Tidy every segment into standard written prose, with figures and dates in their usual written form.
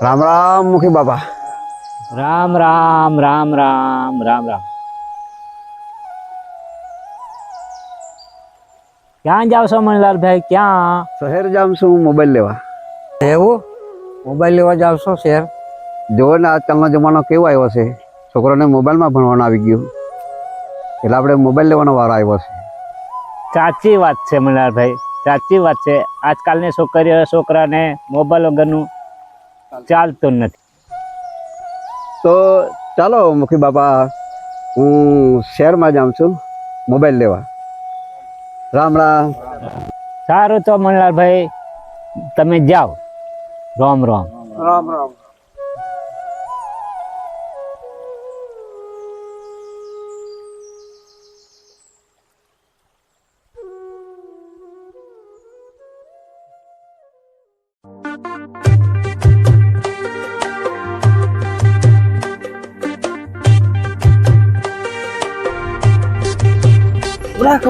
રામ રામ મુખી બાપા. રામ રામ રામ રામ રામ રામ. ક્યાં જાવ છો મણિલાલભાઈ? ક્યાં? શહેર જામ છું મોબાઈલ લેવા. એવું મોબાઈલ લેવા જાવ છો શહેર? જોવો ને આજકાલનો જમાનો કેવો આવ્યો છે, છોકરાને મોબાઈલમાં ભણવાનું આવી ગયું એટલે આપણે મોબાઈલ લેવાનો વારો આવ્યો છે. સાચી વાત છે મણિલાલભાઈ, સાચી વાત છે. આજકાલની છોકરાને મોબાઈલ વગરનું ચાલતું નથી. તો ચાલો મુખી બાપા, હું શહેરમાં જાઉં છું મોબાઈલ લેવા. રામ રામ. સારું તો મણિલાલભાઈ તમે જાઓ. રામ રામ. રામ રામ.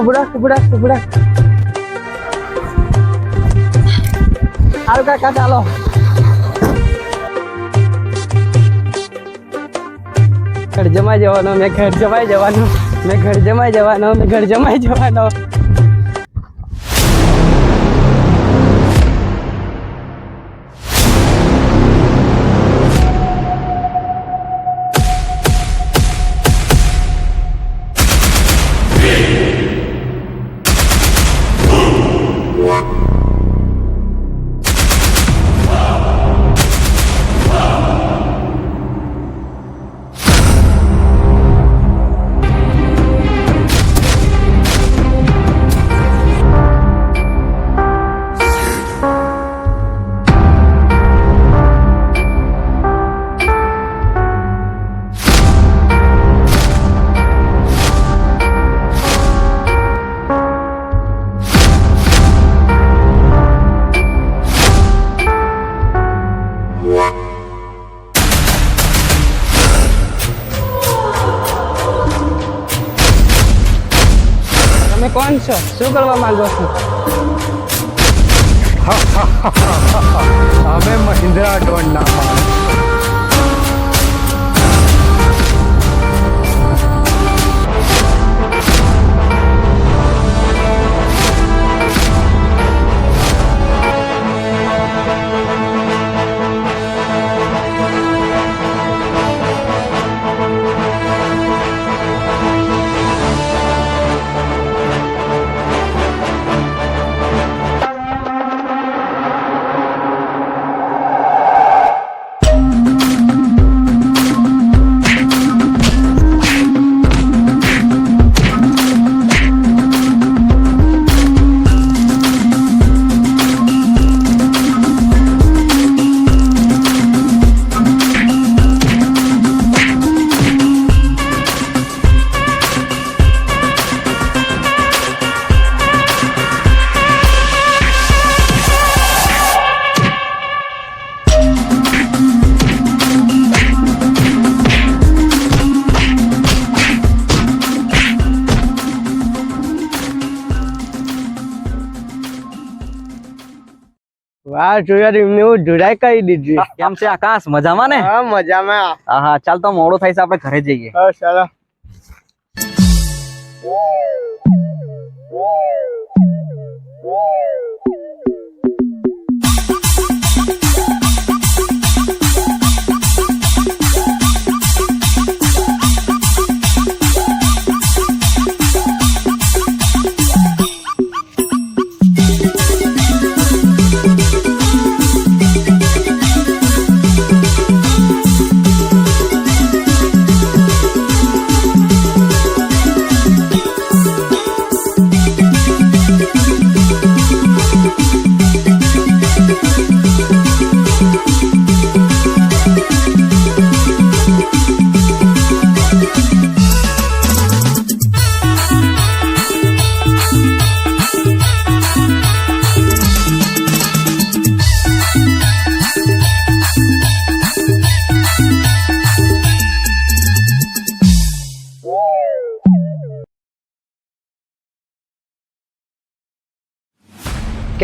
બુડા. હાલ કાકા ચાલો. ઘર જમાઈ જવાનો, મેં ઘર જમાઈ જવાનો, મેં ઘર જમાઈ જવાનો, મેં ઘર જમાઈ જવાનો. તમે કોણ છો? શું કરવા માંગો છો? અમે મહિન્દ્રા ડોનના માણસ. વાહ જોયા એમને હું જોડાઈ કહી દીધી. કેમ છે આકાશ? મજામાં ને? હા મજામાં. હા ચાલ તો મોડું થાય છે, આપણે ઘરે જઈએ. હા ચાલો.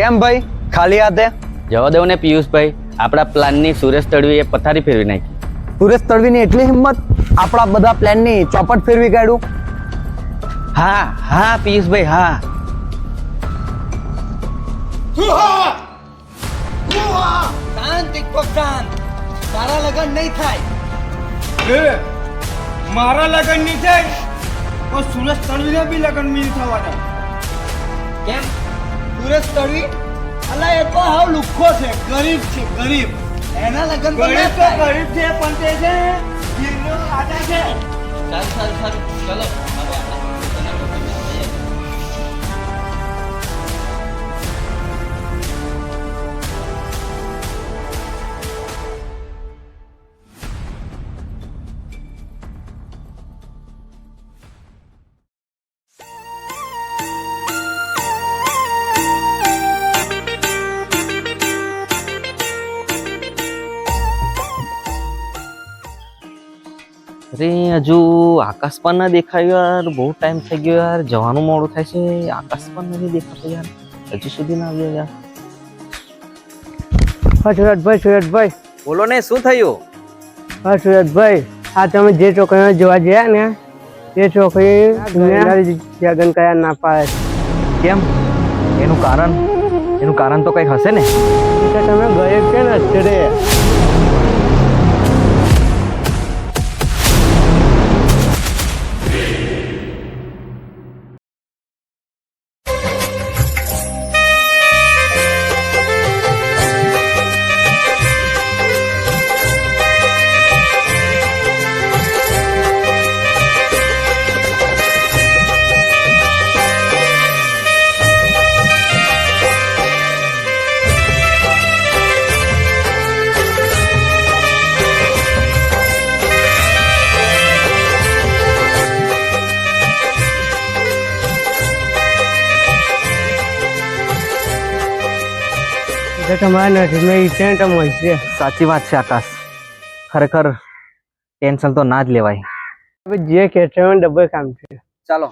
કેમ ભાઈ ખાલી હાથે? જવા દેવ ને પિયુષભાઈ, આપણા પ્લાનની સુરેશ તડવીએ પથારી ફેરવી નાખી. સુરેશ તડવીની એટલી હિંમત આપણા બધા પ્લાનની ચોપટ ફેરવી કાઢ્યું. હા હા પિયુષભાઈ હા. તારા લગન નહીં થાય મારા લગન નહીં થાય તો સુરેશ તડવીને બી લગન નહીં થવાના. કેમ? સુરેશ તડવી અલા એ તો હાવ લુખ્ખો છે, ગરીબ છે, ગરીબ. એના લગન ગરીબ તો ગરીબ છે પણ તે છે જીવનો રાજા છે. સારું ચલો અરે હજુ આકાશ પણ ના દેખાયું યાર. બહુ ટાઈમ થઈ ગયો યાર. જવાનું મોડું થાય છે. આકાશ પણ નથી દેખાતો યાર. હજુ સુધી ના આવ્યો યાર. હા સુરતભાઈ બોલો ને શું થયું? હા સુરતભાઈ, આ તમે જે છોકરીને જોવા ગયા ને તે છોકરી લગ્ન કર્યા ના પાડે. કેમ? એનું કારણ તો કંઈક હશે ને. તો તમે ગરીબ છે ને અત્યારે. તમારા નસીબમાં ઈચ્છા મળશે. સાચી વાત છે આકાશ. ખરેખર ટેન્શન તો ના જ લેવાય. હવે જે ખેતરમાં ડબલ કામ છે. ચાલો.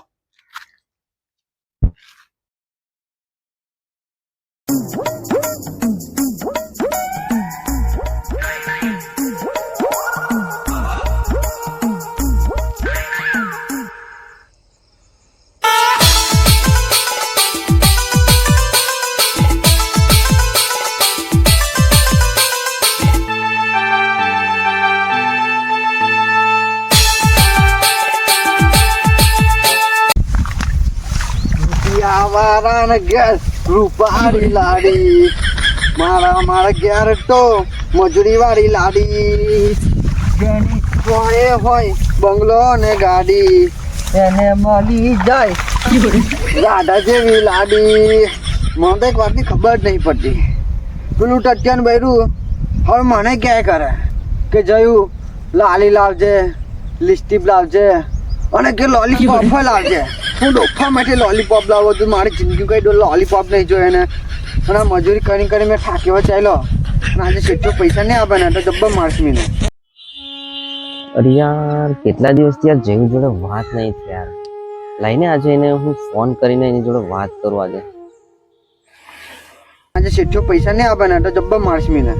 વારાને ગેસ રૂપારી લાડી મારા ઘેર તો મજૂરી વાળી લાડી જેની કોણે હોય બંગલો ને ગાડી એને મળી જાય રાધા જેવી લાડી. મને તો એક વાતની ખબર જ નહીં પડતી. પેલું ટટિયાનું બૈરું હવે મને ક્યાંય કરે કે જયું લાલી લાવજે, લિપસ્ટિક લાવજે અને કે લોલીપોપ લાવજે. હું ડોફા માટે લોલીપોપ લાવો છું. મારી જિંદગી કઈ લોલીપોપ નહીં જોઈએ ને. અને મજૂરી કરી મેં ઠાકેવા ચાલ્યો અને આજે જેટલો પૈસા નહીં આપે ને તો ડબ્બા મારશ મીને. અરે યાર કેટલા દિવસથી યાર જેવી જોડે વાત નહીં થઈ યાર. લાઈને આજે એને હું ફોન કરીને એની જોડે વાત કરું આજે. આજે જેટલો પૈસા નહીં આપે ને તો ડબ્બા મારશ મીને.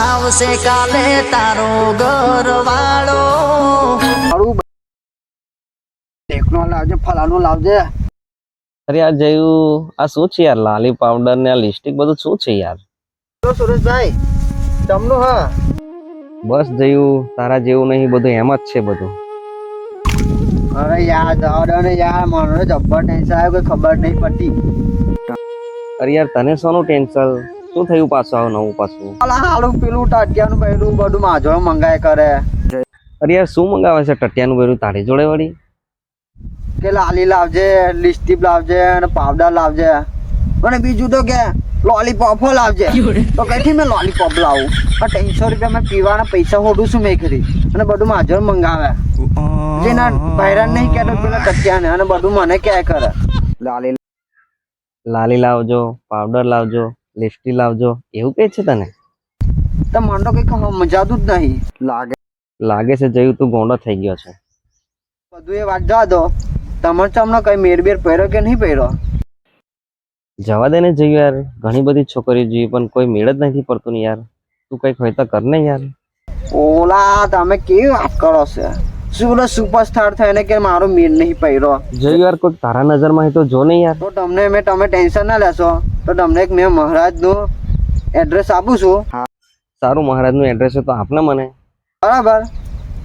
આવશે કાલે તારો ઘરવાળો. ટેકનો લાવજે, ફલાનું લાવજે. અરે યાર જયું આ શું છે યાર? લાલી પાવડર ને આ લિપસ્ટિક બધું શું છે યાર? સુરેશભાઈ તમનું હા બસ જયું તારા જેવું નહીં, બધું એમ જ છે બધું. અરે યાર જવા ને યાર, મને જબ્બર ટેન્શન આવ્યું કે ખબર નહીં પડતી. અરે યાર તને શોનું ટેન્શન? શું થયું પાછું આવું નવું પાછું? હાલું પેલું ટાટિયાનું બૈરું બધું માજો મંગાય કરે. અરે યાર શું મંગાવે છે ટટિયાનું બેરું તારી જોડે વળી? કે લાલી લાવજે, લિપસ્ટિક લાવજે અને પાવડર લાવજે અને બીજું તો કે લોલીપોપ લાવજે. તો કઈથી મેં લોલીપોપ લાવું? 300 રૂપિયા મેં પીવાના પૈસા હોડું છું મેં કરી અને બધું માજો મંગાવે. જેના ભાઈરાન નહીં કહેતો પેલા ટટિયાને અને બધું મને ક્યાં કરે. લાલી લાવજો, પાવડર લાવજો, લિપસ્ટિક લાવજો એવું કે છે તને? તો મને તો કઈ મજાતું જ નહીં. લાગે છે જયું તું ગોંડો થઈ ગયો છે. બધું એ વાત જવા દો. તમારે તમને કઈ મેરબેર પહેર્યો કે નહીં પહેર્યો? જવા દે ને જયું યાર, ઘણી બધી છોકરીઓ જોઈએ પણ કોઈ મેળ જ નથી પડતું ને યાર. તું કઈક હોય તો કર ને યાર. ઓલા તમે કેવી વાત કરો છે? શું બોલો સુપરસ્ટાર થઈને કે મારો મેર નહીં પહેર્યો? જયું યાર, કોઈ તારા નજરમાં હોય તો જો ને યાર. તો તમે ટેન્શન ના લેશો, તો તમને એક મેં મહારાજનું એડ્રેસ આપું છું. સારું, મહારાજનું એડ્રેસ હોય તો આપને મને. બરાબર,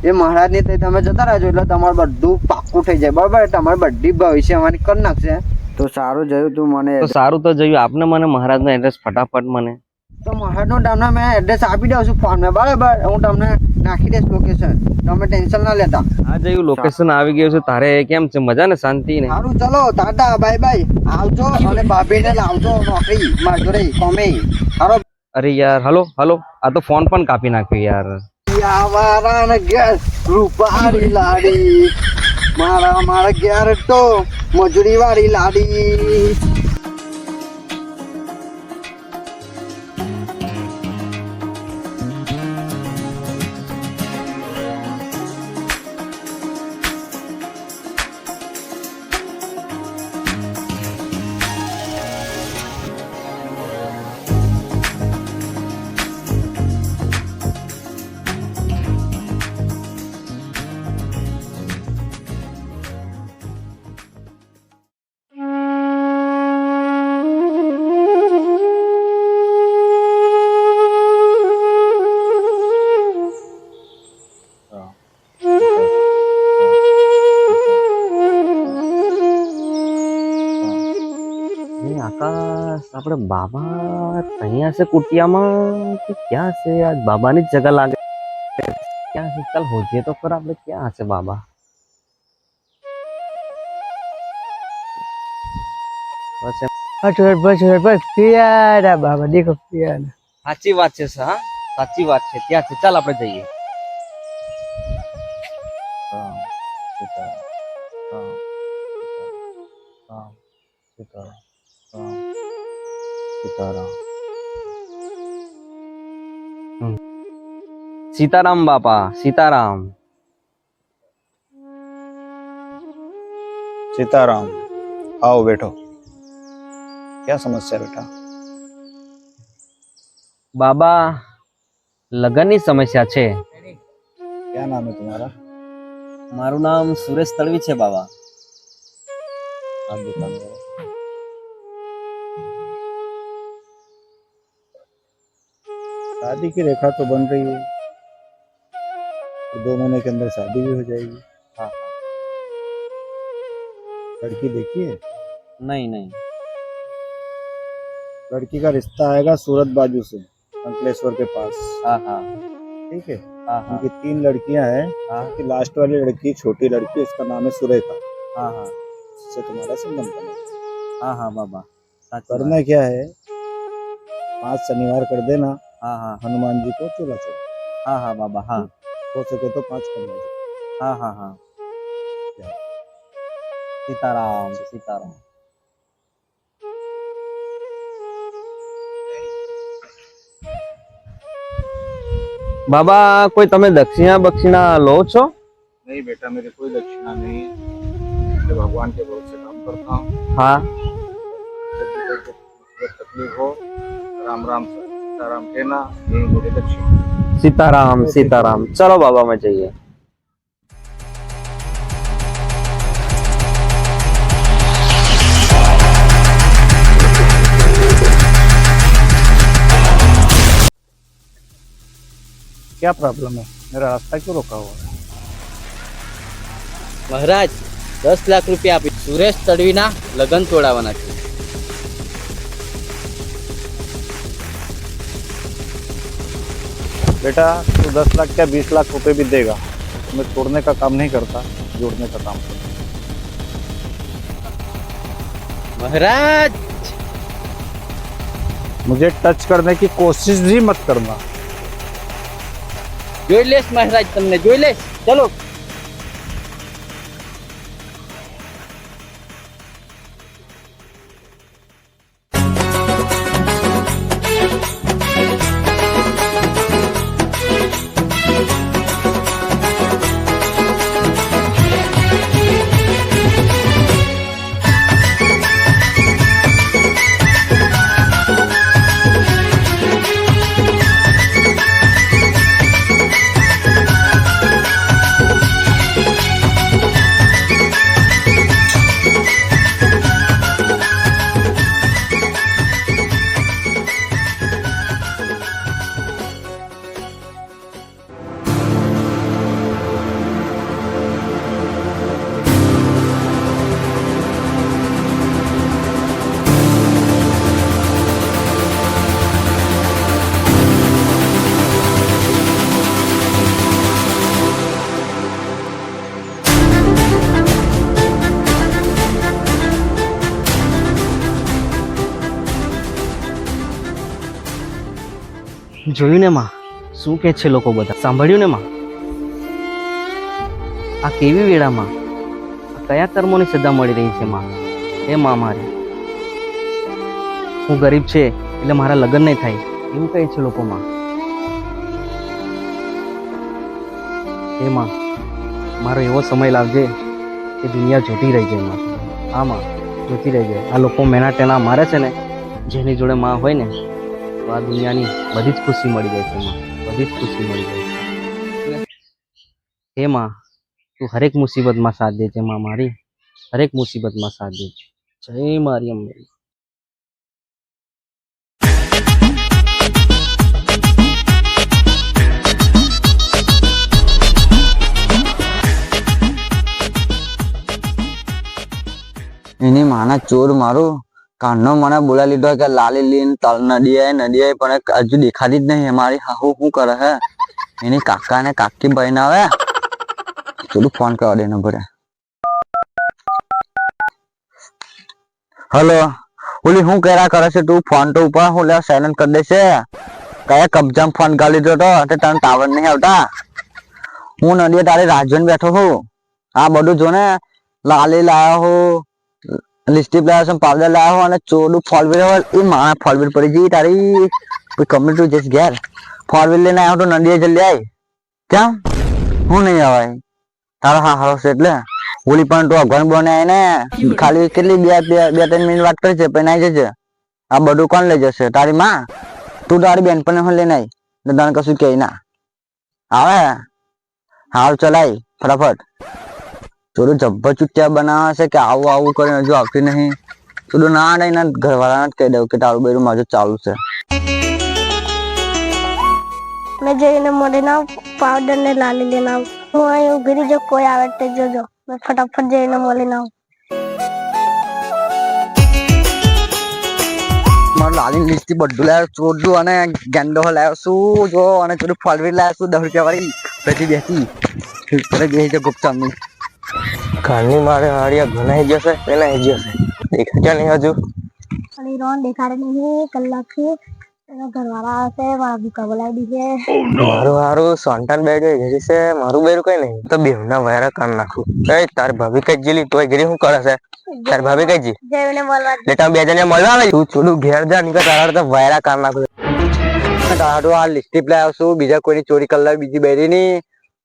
એ મહારાજની ત્યાં તમે જતા રહેજો એટલે તમારું બધું પાક્કું થઈ જાય. બરાબર, તમારી બધી ભવિષ્યવાણી કરી નાખશે. તો સારું જયું તું મને. તો સારું તો જયું, આપને મને મહારાજનો એડ્રેસ ફટાફટ મને. તો મહારાજનું તમને મેં એડ્રેસ આપી દઉં છું ફોનમાં. બરાબર, હું તમને નાખી દઈશ લોકેશન, તમે ટેન્શન ના લેતા. હા જયું, લોકેશન આવી ગયું છે. તારે કેમ છે? મજા ને? શાંતિ ને? સારું, ચલો ટાટા, બાય બાય. આવજો અને ભાભીને લાવજો નોકરી મારી જોડે કોમે. સારો. અરે યાર, હલો હલો, આ તો ફોન પણ કાપી નાખ્યો યાર. યાવારાને ગેસ રૂપારી લાડી, મારા ઘેર તો મજૂરી વાળી લાડી. આકાશ, આપણે બાબા અહીંયા છે કુટિયામાં કે ક્યાં છે? આજ બાબાની જ જગા લાગે. ક્યાં છે? ચાલ હોજીએ તો ખરા આપણે, ક્યાં હશે બાબા? બસ પ્યારા બાબા, દેખો પ્યારા. સાચી વાત છે સર, હા સાચી વાત છે. ત્યાં છે, ચાલ આપણે જઈએ. सीताराम बापा, सीताराम. सीताराम, आओ बैठो. क्या समस्या बेटा? बाबा, લગનની સમસ્યા છે. क्या नाम है तुम्हारा? મારું નામ સુરેશ તળવી છે બાબા. आप दिखाओ. शादी की रेखा तो बन रही है, तो 2 महीने के अंदर शादी भी हो जाएगी. हाँ. लड़की देखिए. नहीं नहीं. लड़की का रिश्ता आएगा सूरत बाजू से, अंकलेश्वर के पास. हाँ हाँ. ठीक है. हाँ हाँ. उनकी 3 लड़कियां हैं. हाँ. कि लास्ट वाली लड़की, छोटी लड़की, उसका नाम है सुरेखा. हाँ हाँ. उससे तुम्हारा संबंध बनेगा. हाँ हाँ बाबा. करना क्या है, 5 शनिवार कर देना. हाँ हाँ. हनुमान जी को चूल्हा चढ़ा. हाँ हाँ बाबा. हाँ हो सके तो 5 करना चाहिए. हाँ हाँ हाँ. सीताराम, सीताराम. બાબા, કોઈ તમે દક્ષિણા લો છો? नहीं बेटा, मेरे कोई दक्षिणा नहीं है. मैं भगवान के भरोसे काम करता हूँ. હા. तकलीफ हो, राम राम सीताराम कहना, यही मेरी दक्षिणा. सीताराम, सीताराम. चलो बाबा में जइए. क्या प्रॉब्लम है? मेरा रास्ता क्यों रोका हुआ है? મહારાજ 10 લાખ રૂપિયા આપી સુરેશ તડવીના લગન તોડાવવાના છે. बेटा, तू 10 लाख क्या 20 लाख रुपए भी देगा, मैं तोड़ने का काम नहीं करता, जोड़ने का काम करता. મહારાજ मुझे टच करने की कोशिश भी मत करना. જોઈ લેશ મહારાજ, તમને જોઈ લેશ. ચલો. જોયું ને માં શું કે છે લોકો બધા, સાંભળ્યું ને માં? આ કેવી વેળામાં આ કયા કર્મોની સજા મળી રહી છે માં? એ માં મારી, હું ગરીબ છે એટલે મારા લગ્ન નહીં થાય એવું કહે છે લોકો માં. એ માં મારો એવો સમય લાવજે કે દુનિયા જોતી રહી જાય માં. હા માં, જોતી રહી જાય. આ લોકો મેના ટેના મારે છે ને, જેની જોડે માં હોય ને તો આ દુનિયાની બધી જ ખુશી મળી જાય છે માં, બધી જ ખુશી મળી જાય છે. હે માં, તું હરેક મુસીબતમાં સાથ દેજે માં મારી, હરેક મુસીબતમાં સાથ દેજે. જય મારી અંબે. એની માના ચોર મારું કાનનો મને બોલા લીધો કે લાલી લીન તલ નદી આય પણ હજુ દેખાતી જ નહીં. મારી હાહુ શું કરે હે? એની કાકા ને કાકી બહેન આવે, થોડું ફોન કરવા દે ને ભરે. હલો, ઓલી શું કર્યા કરે છે તું? ફોન તો ઉપર હું લેવા સાયલેન્ટ કરી દે છે. કયા કબજામાં ફોન કરી લીધો તો તને ટાવર નહીં આવતા? હું નદીએ તારી રાહ જોઈને બેઠો છું. આ બધું જો ને, લાલી લાયો હું, લિપસ્ટિક લાવ્યો છું, પાવડર લાવ્યો છું અને ચોડું ફોર વ્હીલ હોય એ મારા ફોર વ્હીલ પડી ગઈ તારી. કમ્પ્લીટ તું જઈશ ઘેર. ફોર વ્હીલ લઈને આવ્યો તો નદીએ જલ્દી આવી. કેમ હું નહીં આવાય? તારો હા હારો છે એટલે ઓલી પણ તું અગવન બને ને ખાલી કેટલી બે 3 મિનિટ વાત કરી છે પછી આવી જશે. આ બધું કોણ લઈ જશે? તારી માં? તું તારી બેનપણી લઈને આવી તો તને કશું કહે ના આવે? હાલ ચલાય ફટાફટ. થોડું જબ્બર ચુટ્યા બનાવે છે કે આવું આવું કરીને હજુ આવતી નહીં. થોડું ના નહીં ના ઘરવાળાને જ કહી દઉં કે તારું બેરું મારું ચાલુ છે. मैं जઈને મળીને આવું, પાવડર ને લાલી લઈને આવું. હું અહીં ઉભી રહી, જો કોઈ આવે તે જોજો. मैं फटाफट જઈને મળીને આવું. મારું લાલી લીસ્ટી બધું લાવ્યો, ચોડું અને ગેંડો લાવ્યો શું જો, અને થોડું ફળવી લાવ્યો છું 10 રૂપિયા વાળી. બેસી બેસી છે ગુપચામની. કાલની મારે હાડિયા ઘણાઈ જશે, પેલા જશે દેખાતા નહીં હજુ. અને રોન દેખાડે નહીં કલાકથી. એના ઘરવાળા આવશે, મારા ભૂકા બોલાવી દીધે. મારું હારું સોંટાન બેડ ઘરી છે, મારું બેરું કઈ નહીં તો બેવના વાયરા કાન નાખું. એ તારી ભાભી કઈ જીલી તોય ઘરી શું કરે છે? તારી ભાભી કઈ જી જઈને મળવા બેટા બે જણે મળવા આવે. તું થોડું ઘેર જા નીકળ, તારા તો વાયરા કાન નાખું. તારું આ લિપસ્ટિક લાવ્યો છું, બીજા કોઈની ચોરી કલાક બીજી બેરી ની.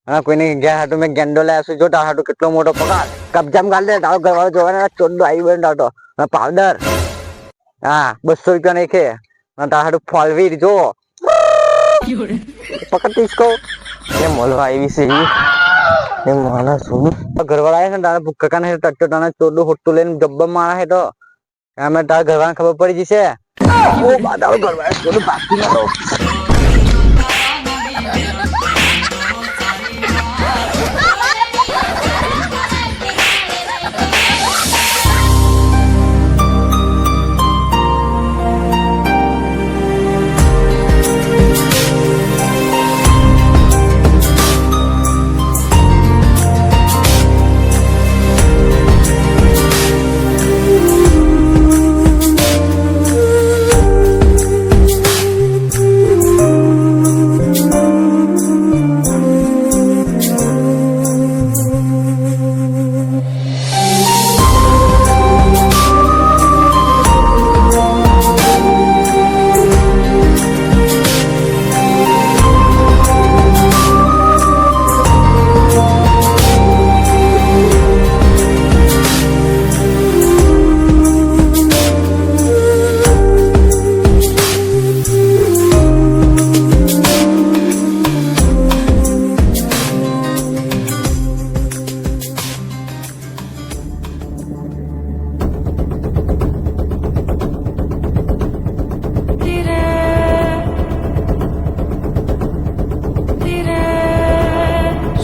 હા કોઈને ઘેર હાટું મેં ગેંડો લાવ્યો છું. જો તારા હાટું કેટલો મોટો પગાર કબજામાં ગાળ દે. તારો ઘરવાળો જોવાના ચોડું આવી બન તારો પાવડર. હા 200 રૂપિયા નહીં ખે. તારા હાટું ફોલવીર જો પકડ તીસકો એ મળવા આવી છે એ માણસ શું ઘરવાળા આવે છે ને તારા ભૂકા ને ટટ્ટો તારા ચોડું હોટું લઈને જબ્બર મારા હે તો અમે તારા ઘરવાળાને ખબર પડી જશે. ઓ બાદાળો ઘરવાળા ચોડું બાકી ના દો.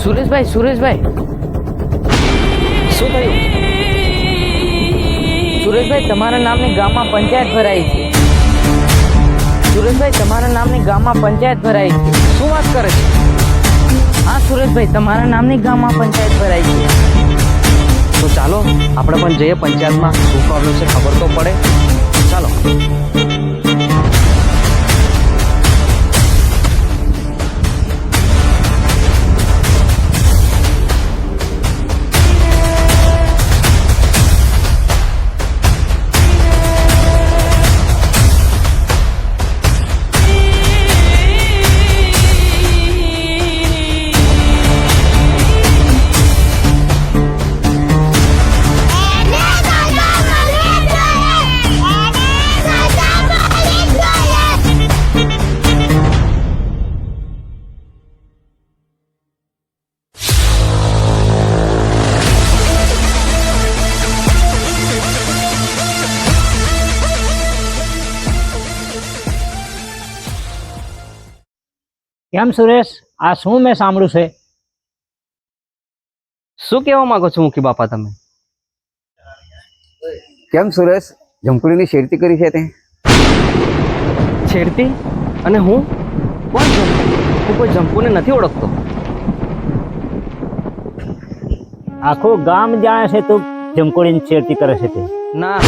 સુરેશભાઈ, સુરેશભાઈ શું થયું? સુરેશભાઈ તમારા નામની ગામમાં પંચાયત ભરાઈ છે. સુરેશભાઈ તમારા નામની ગામમાં પંચાયત ભરાઈ છે. શું વાત કરે છે? હા સુરેશભાઈ તમારા નામની ગામમાં પંચાયત ભરાઈ છે. તો ચાલો આપણે પણ જઈએ પંચાયતમાં, શું પ્રોબ્લેમ છે ખબર તો પડે. ચાલો. કેમ સુરેશ, આ શું મેં સાંભળ્યું છે? શું કહેવા માંગો છો મુખી બાપા તમે? કેમ સુરેશ, જમકુડીની શેરતી કરી છે તે? છેડતી? અને હું કોણ જંપુ? હું કોઈ જંપુને નથી ઓળખતો. આખું ગામ જાણે છે તું જમકોડીની છેડતી કરે છે તે. ના,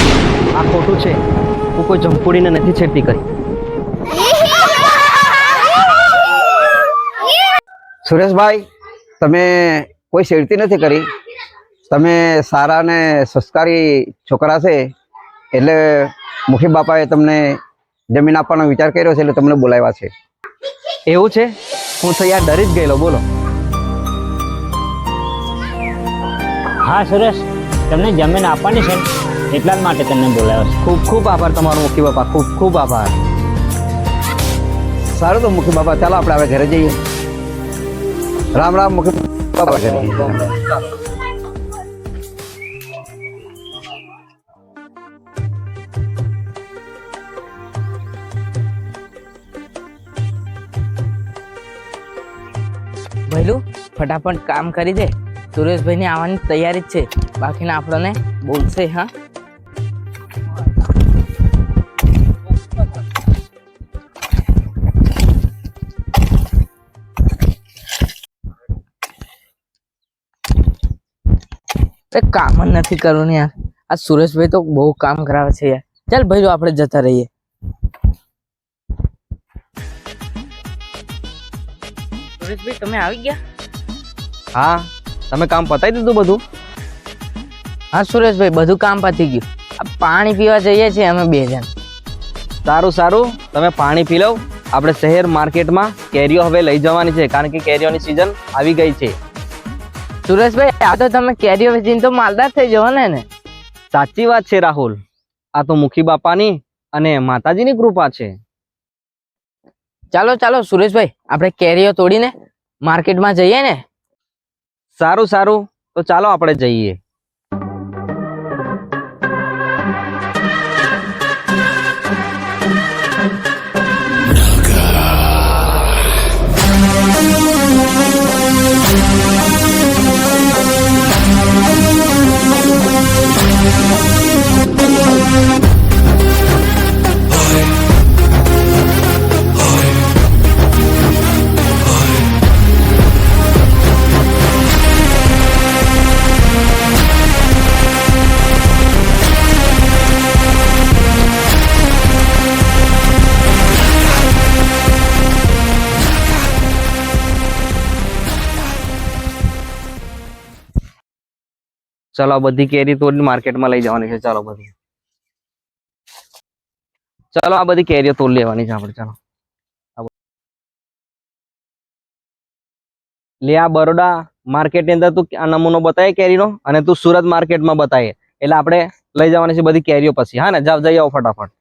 આ ખોટું છે. હું કોઈ જંપુડીને નથી છેડતી કરી. સુરેશભાઈ, તમે કોઈ શેરતી નથી કરી. તમે સારા અને સંસ્કારી છોકરા છે એટલે મુખી બાપાએ તમને જમીન આપવાનો વિચાર કર્યો છે એટલે તમને બોલાવ્યા છે. એવું છે? હું તો યાર ડરી જ ગયેલો. બોલો. હા સુરેશ, તમને જમીન આપવાની છે ને, એટલા જ માટે તમને બોલાવ્યો છે. ખૂબ ખૂબ આભાર તમારો મુખી બાપા, ખૂબ ખૂબ આભાર. સારું તો મુખી બાપા, ચાલો આપણે હવે ઘરે જઈએ. રામ રામ મુખી બાપા. ઘરે ભઈલું ફટાફટ કામ કરી દે. સુરેશભાઈ ની આવવાની તૈયારી જ છે, બાકીના આપણને બોલશે. હા, કામ જ નથી કરવું ને યાર. આ સુરેશભાઈ તો બહુ કામ કરાવે છે યાર. ચાલ ભઈલું આપણે જતા રહીએ. સુરેશભાઈ તમે આવી ગયા? હા, તમે કામ પતાવી દીધું બધું? હા સુરેશભાઈ, બધું કામ પતી ગયું. આ પાણી પીવા જઈએ છીએ અમે બે જણ. સારું સારું, તમે પાણી પી લો. આપણે શહેર માર્કેટમાં કેરીઓ હવે લઈ જવાની છે, કારણ કે કેરીઓની સિઝન આવી ગઈ છે. સુરેશભાઈ, આ તો તમે કેરીઓ વેચીને તો માલદાર થઈ જવો ને. સાચી વાત છે રાહુલ, આ તો મુખી બાપાની અને માતાજીની કૃપા છે. ચાલો ચાલો સુરેશભાઈ, આપણે કેરીઓ તોડીને માર્કેટમાં જઈએ ને. સારું સારું, તો ચાલો આપણે જઈએ. ચાલો, બધી કેરી તોડીને માર્કેટમાં લઈ જવાની છે. ચાલો બધી, ચાલો આ બધી કેરીઓ તોડી લેવાની છે આપણે. ચાલો લે, આ બરોડા માર્કેટ ની અંદર તું આ નમૂનો બતાવે કેરીનો, અને તું સુરત માર્કેટમાં બતાવે, એટલે આપણે લઈ જવાની છે બધી કેરીઓ પછી. હા ને, જાવ જઈ આવો ફટાફટ.